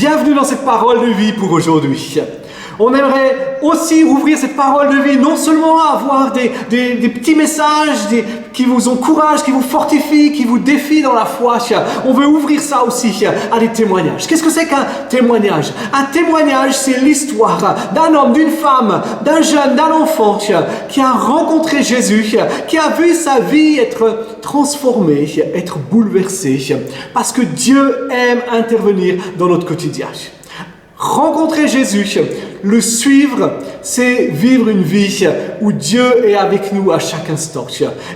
Bienvenue dans cette parole de vie pour aujourd'hui. On aimerait aussi ouvrir cette parole de vie, non seulement à avoir des petits messages qui vous encouragent, qui vous fortifient, qui vous défient dans la foi. On veut ouvrir ça aussi à des témoignages. Qu'est-ce que c'est qu'un témoignage? Un témoignage, c'est l'histoire d'un homme, d'une femme, d'un jeune, d'un enfant qui a rencontré Jésus, qui a vu sa vie être transformée, être bouleversée, parce que Dieu aime intervenir dans notre quotidien. Rencontrer Jésus, le suivre, c'est vivre une vie où Dieu est avec nous à chaque instant.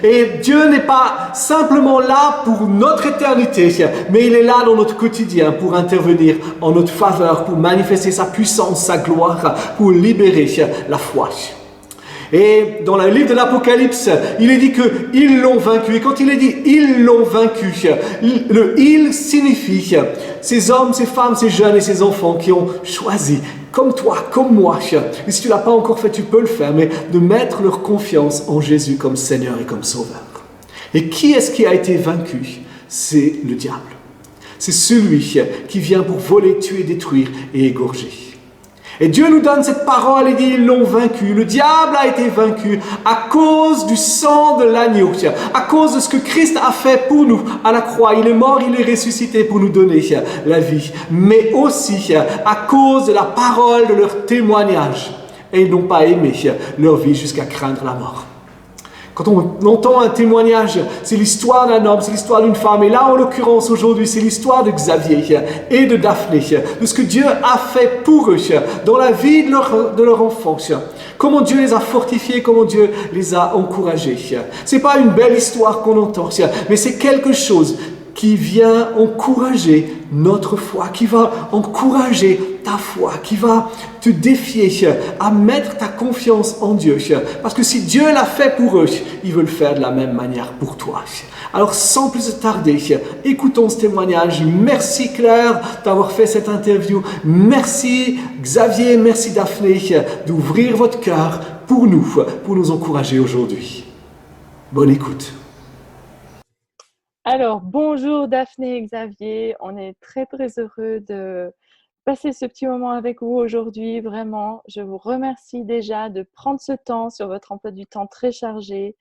Et Dieu n'est pas simplement là pour notre éternité, mais il est là dans notre quotidien pour intervenir en notre faveur, pour manifester sa puissance, sa gloire, pour libérer la foi. Et dans le livre de l'Apocalypse, il est dit qu'ils l'ont vaincu. Et quand il est dit « ils l'ont vaincu », le « il » signifie ces hommes, ces femmes, ces jeunes et ces enfants qui ont choisi, comme toi, comme moi, et si tu ne l'as pas encore fait, tu peux le faire, mais de mettre leur confiance en Jésus comme Seigneur et comme Sauveur. Et qui est-ce qui a été vaincu? C'est le diable. C'est celui qui vient pour voler, tuer, détruire et égorger. Et Dieu nous donne cette parole et dit, ils l'ont vaincu. Le diable a été vaincu à cause du sang de l'agneau, à cause de ce que Christ a fait pour nous à la croix. Il est mort, il est ressuscité pour nous donner la vie, mais aussi à cause de la parole de leur témoignage. Et ils n'ont pas aimé leur vie jusqu'à craindre la mort. Quand on entend un témoignage, c'est l'histoire d'un homme, c'est l'histoire d'une femme. Et là, en l'occurrence, aujourd'hui, c'est l'histoire de Xavier et de Daphné, de ce que Dieu a fait pour eux, dans la vie de leur enfance. Comment Dieu les a fortifiés, comment Dieu les a encouragés. C'est pas une belle histoire qu'on entend, mais c'est quelque chose qui vient encourager notre foi, qui va encourager ta foi, qui va te défier à mettre ta confiance en Dieu. Parce que si Dieu l'a fait pour eux, il veut le faire de la même manière pour toi. Alors sans plus tarder, écoutons ce témoignage. Merci Claire d'avoir fait cette interview. Merci Xavier, merci Daphné d'ouvrir votre cœur pour nous encourager aujourd'hui. Bonne écoute. Alors, bonjour Daphné et Xavier, on est très heureux de passer ce petit moment avec vous aujourd'hui, vraiment. Je vous remercie déjà de prendre ce temps sur votre emploi du temps très chargé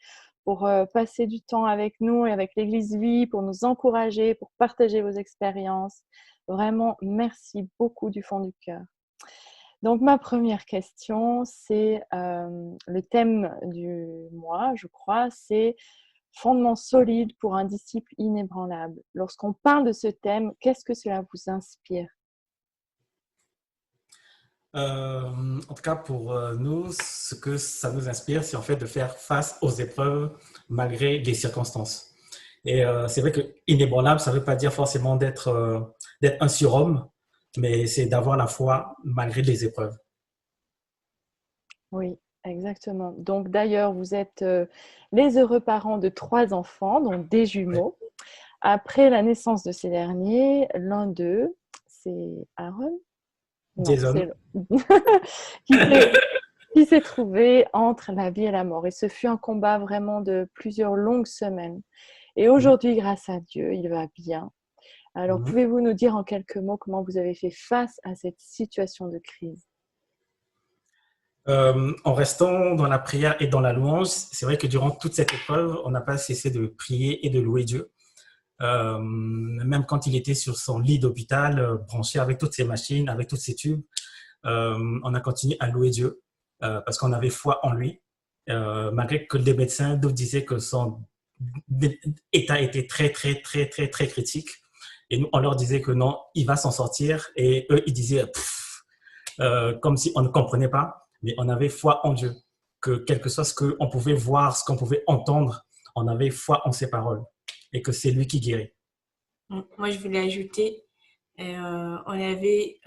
pour passer du temps avec nous et avec l'Église Vie, pour nous encourager, pour partager vos expériences. Vraiment, merci beaucoup du fond du cœur. Donc, ma première question, c'est le thème du mois, je crois, c'est fondement solide pour un disciple inébranlable. Lorsqu'on parle de ce thème, qu'est-ce que cela vous inspire? En tout cas, pour nous, ce que ça nous inspire, c'est en fait de faire face aux épreuves malgré les circonstances. Et c'est vrai que inébranlable, ça ne veut pas dire forcément d'être un surhomme, mais c'est d'avoir la foi malgré les épreuves. Oui, exactement. Donc d'ailleurs, vous êtes les heureux parents de 3 enfants, donc des jumeaux. Oui. Après la naissance de ces derniers, l'un d'eux, c'est Aaron. Jason. qui s'est trouvé entre la vie et la mort. Et ce fut un combat vraiment de plusieurs longues semaines. Et aujourd'hui, grâce à Dieu, il va bien. Alors, pouvez-vous nous dire en quelques mots comment vous avez fait face à cette situation de crise? En restant dans la prière et dans la louange, c'est vrai que durant toute cette épreuve, on n'a pas cessé de prier et de louer Dieu. Même quand il était sur son lit d'hôpital, branché avec toutes ses machines, avec tous ses tubes, on a continué à louer Dieu parce qu'on avait foi en lui, malgré que les médecins nous disaient que son état était très critique. Et nous, on leur disait que non, il va s'en sortir. Et eux, ils disaient comme si on ne comprenait pas. Mais on avait foi en Dieu, que quel que soit ce qu'on pouvait voir, ce qu'on pouvait entendre, on avait foi en ses paroles et que c'est lui qui guérit. Moi, je voulais ajouter, on avait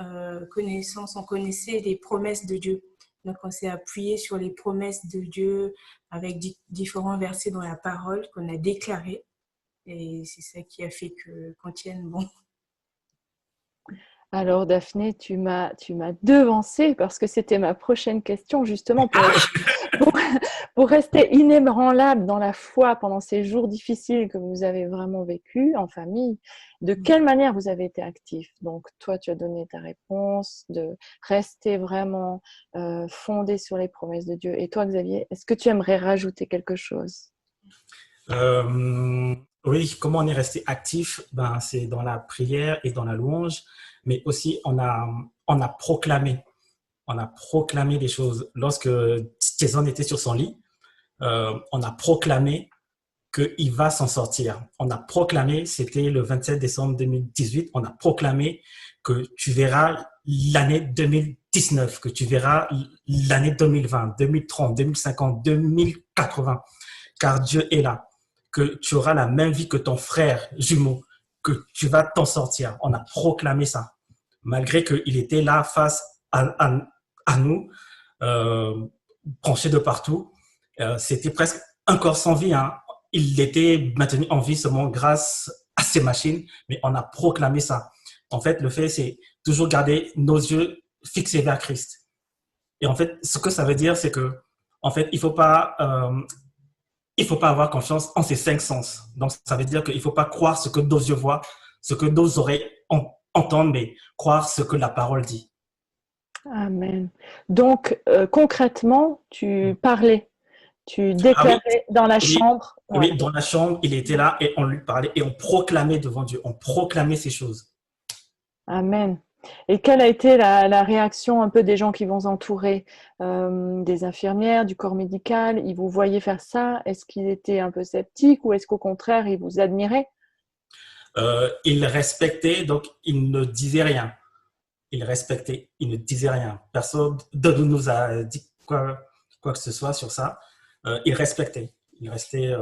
connaissance, on connaissait les promesses de Dieu. Donc, on s'est appuyé sur les promesses de Dieu avec différents versets dans la parole qu'on a déclarés. Et c'est ça qui a fait qu'on tienne bon. Alors, Daphné, tu m'as devancé parce que c'était ma prochaine question, justement, pour, pour rester inébranlable dans la foi pendant ces jours difficiles que vous avez vraiment vécu en famille. De quelle manière vous avez été actif? Donc, toi, tu as donné ta réponse de rester vraiment fondé sur les promesses de Dieu. Et toi, Xavier, est-ce que tu aimerais rajouter quelque chose? Oui, comment on est resté actif? Ben, c'est dans la prière et dans la louange, mais aussi on a proclamé. On a proclamé des choses. Lorsque Jason était sur son lit, on a proclamé qu'il va s'en sortir. On a proclamé, c'était le 27 décembre 2018, on a proclamé que tu verras l'année 2019, que tu verras l'année 2020, 2030, 2050, 2080, car Dieu est là, que tu auras la même vie que ton frère jumeau, que tu vas t'en sortir. On a proclamé ça, malgré qu'il était là face à nous, branché de partout. C'était presque un corps sans vie, hein. Il était maintenu en vie seulement grâce à ces machines, mais on a proclamé ça. En fait, le fait, c'est toujours garder nos yeux fixés vers Christ. Et en fait, ce que ça veut dire, c'est que, en fait, il faut pas avoir confiance en ces cinq sens. Donc, ça veut dire qu'il ne faut pas croire ce que nos yeux voient, ce que nos oreilles entendent, mais croire ce que la parole dit. Amen. Donc, concrètement, tu parlais, tu déclarais dans la chambre. Oui, dans la chambre, il était là et on lui parlait et on proclamait devant Dieu, on proclamait ces choses. Amen. Et quelle a été la réaction un peu des gens qui vont entourer, des infirmières, du corps médical? Ils vous voyaient faire ça? Est-ce qu'ils étaient un peu sceptiques ou est-ce qu'au contraire, ils vous admiraient? Ils respectaient, donc ils ne disaient rien. Ils respectaient, ils ne disaient rien. Personne ne nous a dit quoi que ce soit sur ça. Ils respectaient. Ils restaient.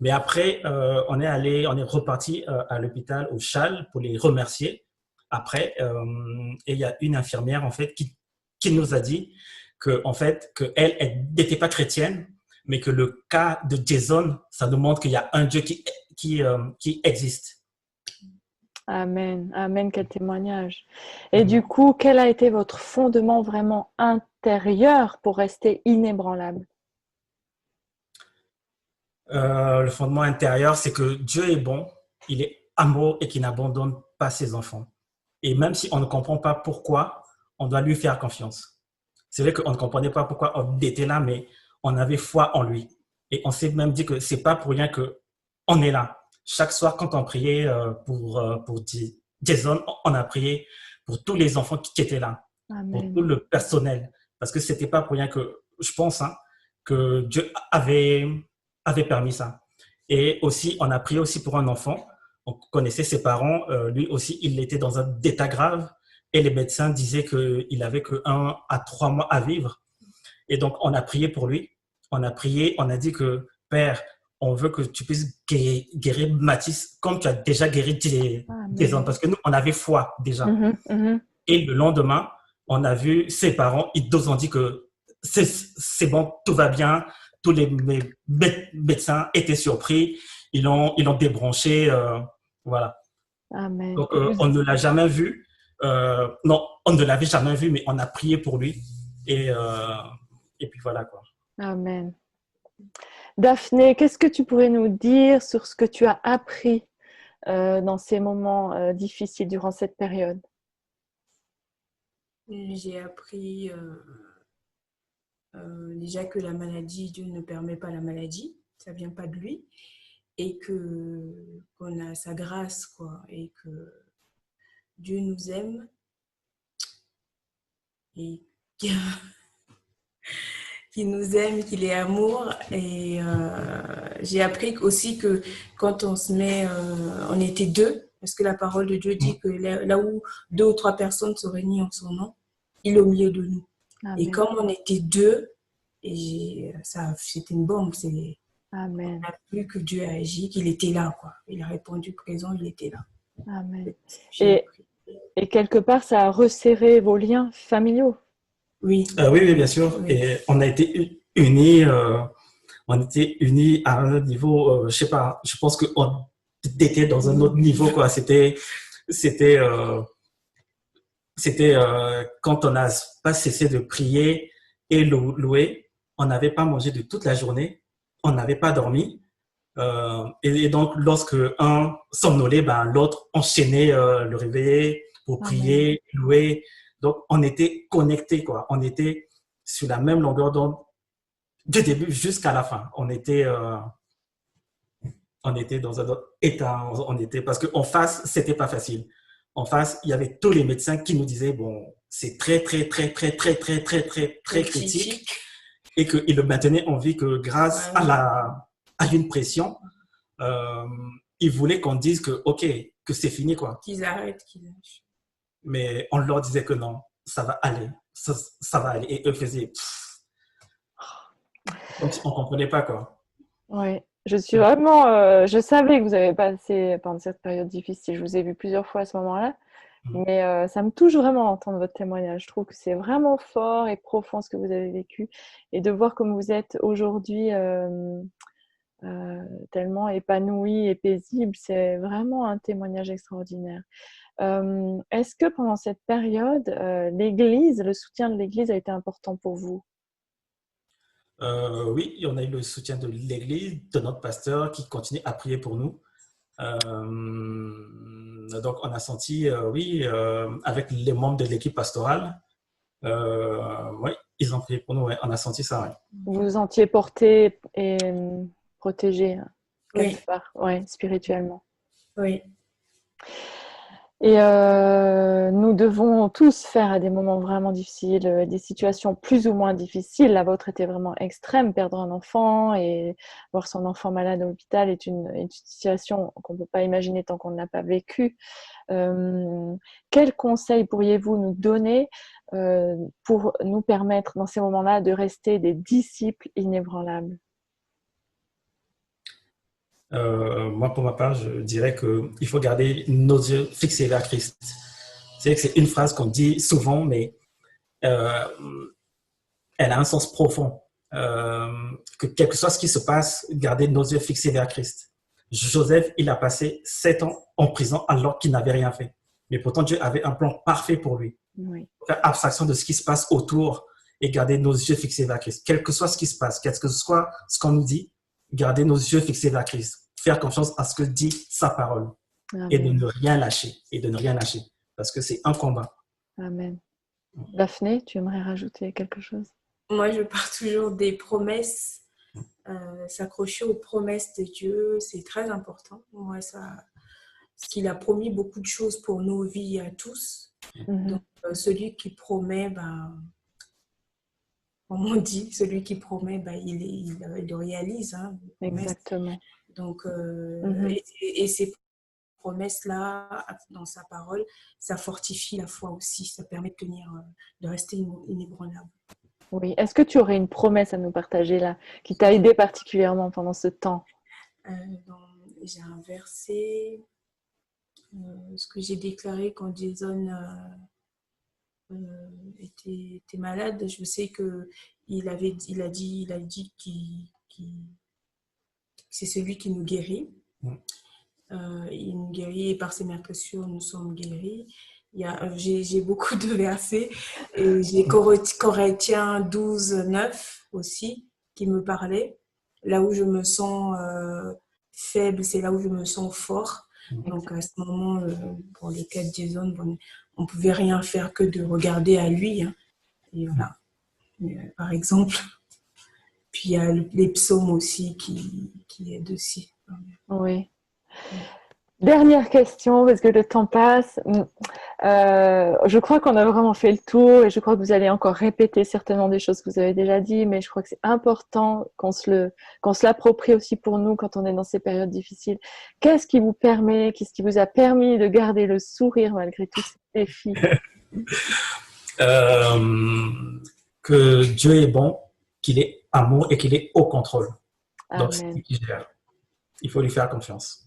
Mais après, on est reparti à l'hôpital au Châle pour les remercier. Après, et il y a une infirmière en fait qui nous a dit que en fait que elle n'était pas chrétienne, mais que le cas de Jason, ça nous montre qu'il y a un Dieu qui existe. Amen, amen, quel témoignage. Et du coup, quel a été votre fondement vraiment intérieur pour rester inébranlable? Le fondement intérieur, c'est que Dieu est bon, il est amour et qu'il n'abandonne pas ses enfants. Et même si on ne comprend pas pourquoi, on doit lui faire confiance. C'est vrai qu'on ne comprenait pas pourquoi on était là, mais on avait foi en lui. Et on s'est même dit que c'est pas pour rien qu'on est là. Chaque soir, quand on priait pour Jason, on a prié pour tous les enfants qui étaient là, Amen. pour tout le personnel. Parce que c'était pas pour rien que, je pense, que Dieu avait permis ça. Et aussi, on a prié aussi pour un enfant. On connaissait ses parents. Lui aussi, il était dans un état grave. Et les médecins disaient qu'il avait que 1 à 3 mois à vivre. Et donc, on a prié pour lui. On a prié, on a dit que, Père, on veut que tu puisses guérir Mathis comme tu as déjà guéri des hommes. Parce que nous, on avait foi déjà. Et le lendemain, on a vu ses parents, ils nous ont dit que c'est bon, tout va bien. Tous les médecins étaient surpris. Ils l'ont débranché. Voilà. Amen. Donc, on ne l'a jamais vu. Non, on ne l'avait jamais vu, mais on a prié pour lui. Et puis voilà, quoi. Amen. Daphné, qu'est-ce que tu pourrais nous dire sur ce que tu as appris dans ces moments difficiles durant cette période? J'ai appris déjà que la maladie, Dieu ne permet pas la maladie, ça ne vient pas de lui, et qu'on a sa grâce, quoi, et que Dieu nous aime et qu'il nous aime, qu'il est amour. Et j'ai appris aussi que quand on se met, on était deux, parce que la parole de Dieu dit que là où 2 ou 3 personnes se réunissent en son nom, il est au milieu de nous. Amen. Et comme on était deux, et ça, c'était une bombe. Amen. On a vu que Dieu a agi, qu'il était là, quoi. Il a répondu présent, il était là. Amen. Et quelque part, ça a resserré vos liens familiaux. Oui. Oui, bien sûr. Oui. Et on a été unis. On était unis à un niveau, je sais pas. Je pense qu'on était dans un autre niveau, quoi. C'était c'était quand on n'a pas cessé de prier et louer, on n'avait pas mangé de toute la journée, on n'avait pas dormi. Et donc, lorsque un somnolait, ben, l'autre enchaînait le réveil pour Amen. prier, louer. Donc, on était connectés, quoi. On était sur la même longueur d'onde du début jusqu'à la fin. On était dans un autre état. On était, parce qu'en face, c'était pas facile. En face, il y avait tous les médecins qui nous disaient, bon, c'est très, très, très, très, très, très, très, très, très critique. Et qu'ils le maintenaient en vie que grâce à une pression, euh, ils voulaient qu'on dise que, OK, que c'est fini, quoi. Qu'ils arrêtent, qu'ils lâchent. Mais on leur disait que non, ça va aller, ça va aller. Et eux faisaient, comme si on ne comprenait pas, quoi. Oui, je suis vraiment. Je savais que vous avez passé pendant cette période difficile. Je vous ai vu plusieurs fois à ce moment-là, mais ça me touche vraiment d'entendre votre témoignage. Je trouve que c'est vraiment fort et profond ce que vous avez vécu, et de voir comme vous êtes aujourd'hui tellement épanoui et paisible, c'est vraiment un témoignage extraordinaire. Est-ce que pendant cette période, l'Église, le soutien de l'Église a été important pour vous? Oui, on a eu le soutien de l'Église, de notre pasteur qui continue à prier pour nous. Donc, on a senti, oui, avec les membres de l'équipe pastorale, oui, ils ont prié pour nous, ouais, on a senti ça. Ouais. Vous vous sentiez porté et protégé, quelque Oui, part, ouais, spirituellement. oui, Et nous devons tous faire à des moments vraiment difficiles, des situations plus ou moins difficiles. La vôtre était vraiment extrême, perdre un enfant et voir son enfant malade à l'hôpital est une situation qu'on ne peut pas imaginer tant qu'on ne l'a pas vécue. Quels conseils pourriez-vous nous donner pour nous permettre dans ces moments-là de rester des disciples inébranlables? Moi, pour ma part, je dirais qu'il faut garder nos yeux fixés vers Christ. C'est que c'est une phrase qu'on dit souvent, mais euh, elle a un sens profond. Que quel que soit ce qui se passe, garder nos yeux fixés vers Christ. Joseph, il a passé 7 ans en prison alors qu'il n'avait rien fait. Mais pourtant, Dieu avait un plan parfait pour lui. Oui. Faire abstraction de ce qui se passe autour et garder nos yeux fixés vers Christ. Quel que soit ce qui se passe, quel que soit ce qu'on nous dit, garder nos yeux fixés vers Christ. Faire confiance à ce que dit sa parole. Amen. Et de ne rien lâcher. Et de ne rien lâcher. Parce que c'est un combat. Amen. Daphné, tu aimerais rajouter quelque chose? moi je pars toujours des promesses, s'accrocher aux promesses de Dieu, c'est très important. Moi, parce qu'il a promis beaucoup de choses pour nos vies à tous. Donc, celui qui promet, ben, comme on dit, celui qui promet, ben, il le réalise. Hein, Exactement. Donc, et ces promesses-là, dans sa parole, ça fortifie la foi aussi. Ça permet de tenir, de rester inébranlable. Oui. Est-ce que tu aurais une promesse à nous partager là, qui t'a aidé particulièrement pendant ce temps? J'ai un verset, ce que j'ai déclaré quand Jason était malade. Je sais qu'il a dit que c'est celui qui nous guérit. Il nous guérit et par ses merveilleux nous sommes guéris. J'ai beaucoup de versets et j'ai Corinthiens 12, 9 aussi qui me parlait. Là où je me sens faible, c'est là où je me sens fort. Donc à ce moment, pour le cas de Jason, on ne pouvait rien faire que de regarder à lui. Hein. Et voilà, par exemple. Puis il y a les psaumes aussi qui aident aussi. Oui. Dernière question, parce que le temps passe. Je crois qu'on a vraiment fait le tour et je crois que vous allez encore répéter certainement des choses que vous avez déjà dit, mais je crois que c'est important qu'on se l'approprie aussi pour nous quand on est dans ces périodes difficiles. Qu'est-ce qui vous a permis de garder le sourire malgré tous ces défis? Que Dieu est bon, qu'il est amour et qu'il est au contrôle. Donc, c'est Amen. lui qui gère. Il faut lui faire confiance.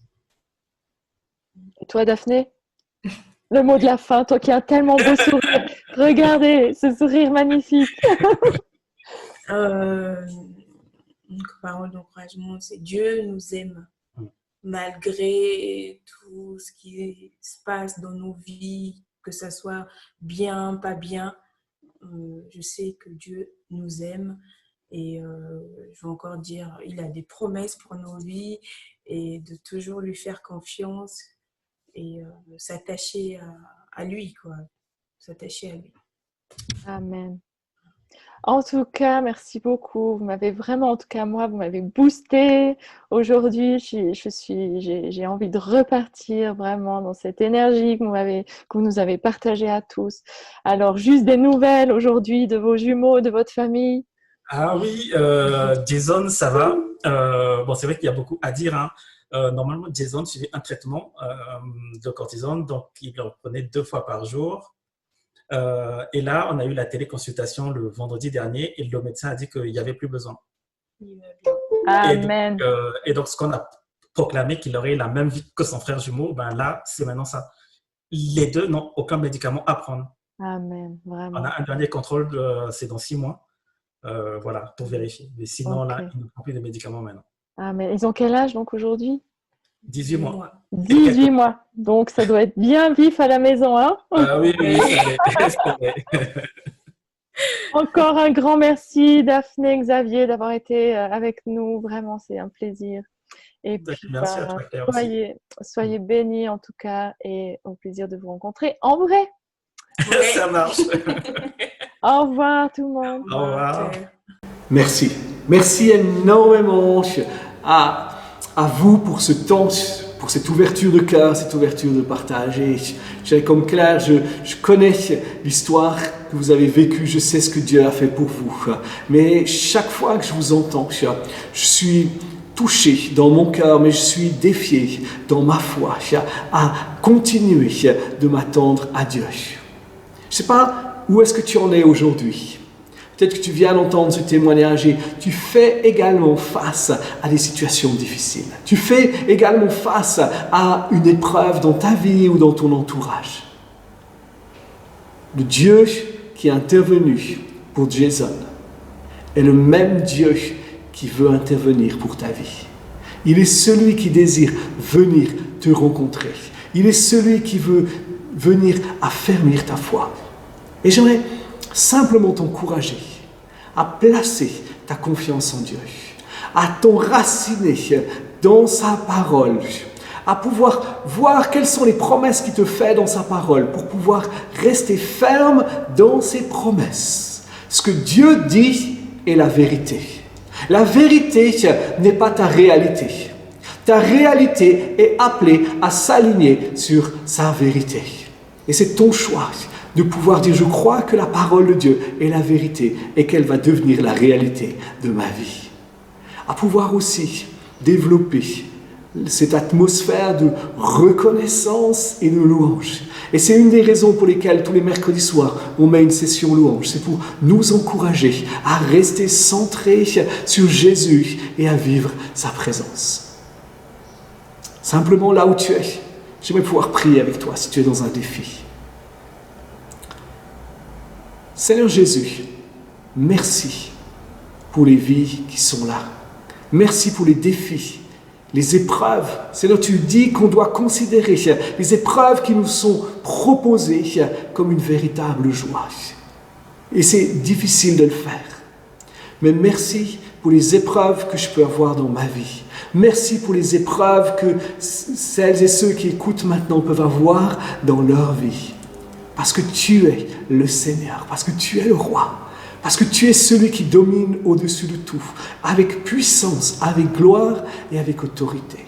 Et toi, Daphné? Le mot de la fin, toi qui as un tellement beau sourire. Regardez ce sourire magnifique. Une parole d'encouragement, c'est Dieu nous aime. Malgré tout ce qui se passe dans nos vies, que ça soit bien, pas bien, je sais que Dieu nous aime et je veux encore dire, il a des promesses pour nos vies et de toujours lui faire confiance et s'attacher à lui, quoi. S'attacher à lui. Amen. En tout cas, merci beaucoup. Vous m'avez vraiment, en tout cas moi, vous m'avez boosté aujourd'hui. J'ai envie de repartir vraiment dans cette énergie que vous nous avez partagée à tous. Alors, juste des nouvelles aujourd'hui de vos jumeaux, de votre famille. Ah oui, Jason, ça va. Bon, c'est vrai qu'il y a beaucoup à dire, hein. Normalement, Jason suivait un traitement de cortisone, donc il le reprenait 2 fois par jour. Et là, on a eu la téléconsultation le vendredi dernier et le médecin a dit qu'il n'y avait plus besoin. Amen. Et donc, ce qu'on a proclamé qu'il aurait la même vie que son frère jumeau, ben là, c'est maintenant ça. Les deux n'ont aucun médicament à prendre. Amen, vraiment. On a un dernier contrôle, c'est dans 6 mois, voilà, pour vérifier. Mais sinon, là, ils ne prennent plus de médicaments maintenant. Amen. Ils ont quel âge donc aujourd'hui? 18 mois. 18 mois. Donc, ça doit être bien vif à la maison, hein? Oui, c'est vrai. Encore un grand merci, Daphné, Xavier, d'avoir été avec nous. Vraiment, c'est un plaisir. Et puis, merci à toi, Claire, soyez bénis en tout cas et au plaisir de vous rencontrer en vrai. Ça marche. Au revoir tout le monde. Au revoir. Merci. Merci énormément à vous pour ce temps, pour cette ouverture de cœur, cette ouverture de partage. Et comme Claire, je connais l'histoire que vous avez vécue, je sais ce que Dieu a fait pour vous. Mais chaque fois que je vous entends, je suis touché dans mon cœur, mais je suis défié dans ma foi à continuer de m'attendre à Dieu. Je ne sais pas où est-ce que tu en es aujourd'hui. Peut-être que tu viens d'entendre ce témoignage et tu fais également face à des situations difficiles. Tu fais également face à une épreuve dans ta vie ou dans ton entourage. Le Dieu qui est intervenu pour Jason est le même Dieu qui veut intervenir pour ta vie. Il est celui qui désire venir te rencontrer. Il est celui qui veut venir affermir ta foi. Et j'aimerais simplement t'encourager à placer ta confiance en Dieu, à t'enraciner dans sa parole, à pouvoir voir quelles sont les promesses qu'il te fait dans sa parole, pour pouvoir rester ferme dans ses promesses. Ce que Dieu dit est la vérité. La vérité n'est pas ta réalité. Ta réalité est appelée à s'aligner sur sa vérité. Et c'est ton choix de pouvoir dire, je crois que la parole de Dieu est la vérité et qu'elle va devenir la réalité de ma vie. À pouvoir aussi développer cette atmosphère de reconnaissance et de louange. Et c'est une des raisons pour lesquelles tous les mercredis soirs, on met une session louange. C'est pour nous encourager à rester centrés sur Jésus et à vivre sa présence. Simplement là où tu es, j'aimerais pouvoir prier avec toi si tu es dans un défi. Seigneur Jésus, merci pour les vies qui sont là. Merci pour les défis, les épreuves. Seigneur, tu dis qu'on doit considérer les épreuves qui nous sont proposées comme une véritable joie. Et c'est difficile de le faire. Mais merci pour les épreuves que je peux avoir dans ma vie. Merci pour les épreuves que celles et ceux qui écoutent maintenant peuvent avoir dans leur vie. Parce que tu es le Seigneur, parce que tu es le Roi, parce que tu es celui qui domine au-dessus de tout, avec puissance, avec gloire et avec autorité.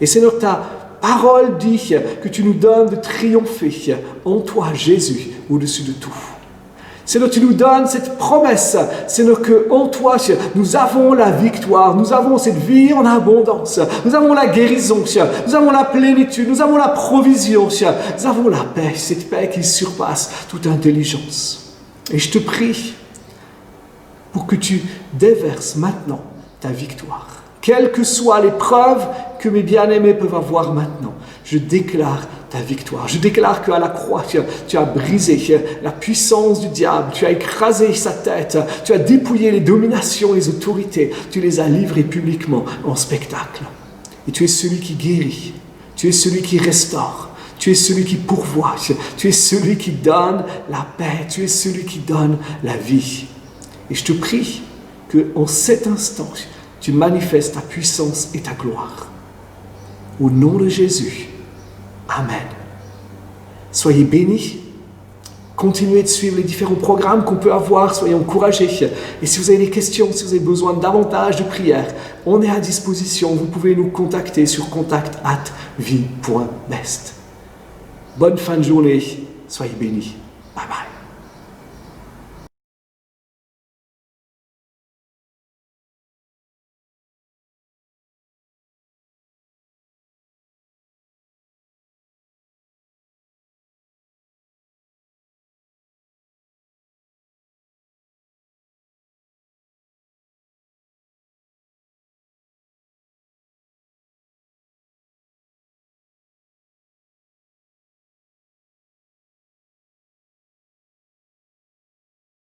Et Seigneur, ta parole dit que tu nous donnes de triompher en toi, Jésus, au-dessus de tout. Seigneur, tu nous donnes cette promesse, Seigneur, qu'en toi, nous avons la victoire, nous avons cette vie en abondance, nous avons la guérison, nous avons la plénitude, nous avons la provision, nous avons la paix, cette paix qui surpasse toute intelligence. Et je te prie pour que tu déverses maintenant ta victoire. Quelle que soit l'épreuve que mes bien-aimés peuvent avoir maintenant, je déclare ta victoire. Je déclare qu'à la croix, tu as brisé la puissance du diable, tu as écrasé sa tête, tu as dépouillé les dominations, les autorités, tu les as livrées publiquement en spectacle. Et tu es celui qui guérit, tu es celui qui restaure, Tu es celui qui pourvoit. Tu es celui qui donne la paix. Tu es celui qui donne la vie. Et je te prie qu'en cet instant, tu manifestes ta puissance et ta gloire. Au nom de Jésus. Amen. Soyez bénis. Continuez de suivre les différents programmes qu'on peut avoir. Soyez encouragés. Et si vous avez des questions, si vous avez besoin davantage de prières, on est à disposition. Vous pouvez nous contacter sur contact@vie.best. Bonne fin de journée. Soyez bénis. Bye bye.